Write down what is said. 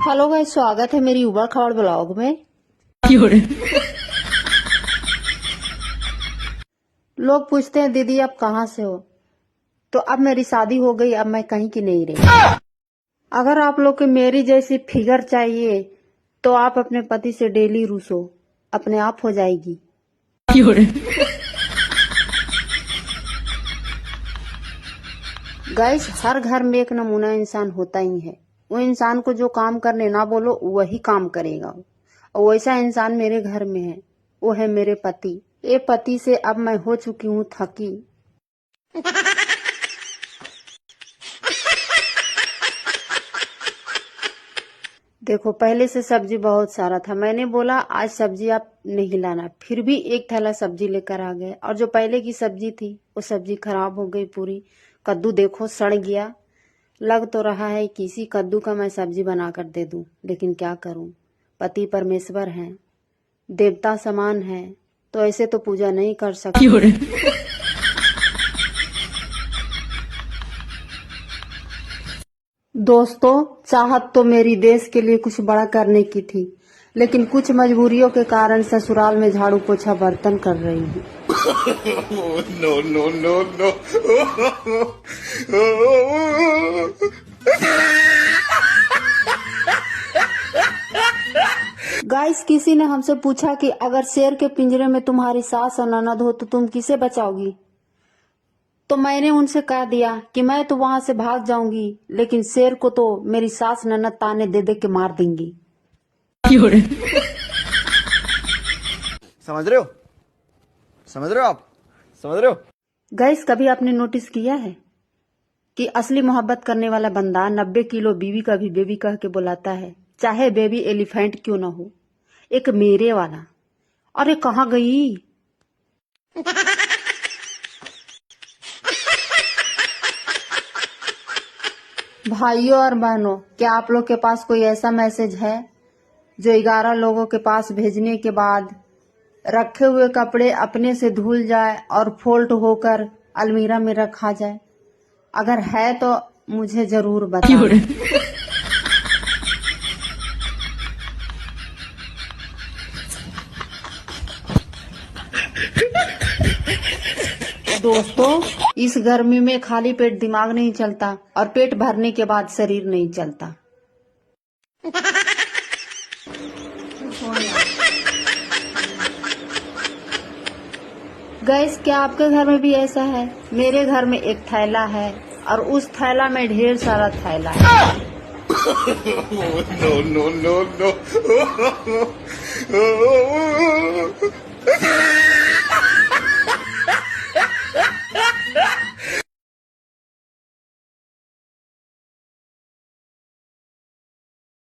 Hello guys, स्वागत है मेरी उबड़ खाबड़ ब्लॉग में। लोग पूछते हैं दीदी आप कहाँ से हो, तो अब मेरी शादी हो गई, अब मैं कहीं की नहीं रही। अगर आप लोग को मेरी जैसी फिगर चाहिए तो आप अपने पति से डेली रूसो, अपने आप हो जाएगी। गाइस, हर घर में एक नमूना इंसान होता ही है। वो इंसान को जो काम करने ना बोलो वही काम करेगा, और वैसा इंसान मेरे घर में है। वो है मेरे पति। ये पति से अब मैं हो चुकी हूँ थकी। देखो, पहले से सब्जी बहुत सारा था, मैंने बोला आज सब्जी आप नहीं लाना, फिर भी एक थैला सब्जी लेकर आ गए। और जो पहले की सब्जी थी वो सब्जी खराब हो गई पूरी। कद्दू देखो सड़ गया। लग तो रहा है किसी कद्दू का मैं सब्जी बनाकर दे दूं, लेकिन क्या करूं, पति परमेश्वर हैं, देवता समान है, तो ऐसे तो पूजा नहीं कर सकती। दोस्तों, चाहत तो मेरी देश के लिए कुछ बड़ा करने की थी, लेकिन कुछ मजबूरियों के कारण ससुराल में झाड़ू पोछा बर्तन कर रही हूँ। No, no, no, no. Guys, किसी ने हमसे पूछा कि अगर शेर के पिंजरे में तुम्हारी सास और ननद हो तो तुम किसे बचाओगी। तो मैंने उनसे कह दिया कि मैं तो वहां से भाग जाऊंगी, लेकिन शेर को तो मेरी सास ननद ताने दे दे के मार देंगी। समझ रहे हो? समझ रहे हो आप? समझ रहे हो? गाइस, कभी आपने नोटिस किया है कि असली मोहब्बत करने वाला बंदा 90 किलो बीवी का भी बेबी कह के बुलाता है, चाहे बेबी एलिफेंट क्यों ना हो। एक मेरे वाला। अरे कहाँ गई? भाइयों और बहनों, क्या आप लोग के पास कोई ऐसा मैसेज है जो 11 लोगों के पास भेजने के बाद रखे हुए कपड़े अपने से धुल जाए और फोल्ड होकर अलमीरा में रखा जाए? अगर है तो मुझे जरूर बताएं। दोस्तों, इस गर्मी में खाली पेट दिमाग नहीं चलता, और पेट भरने के बाद शरीर नहीं चलता। गैस, क्या आपके घर में भी ऐसा है? मेरे घर में एक थैला है और उस थैला में ढेर सारा थैला है। No, no, no, no.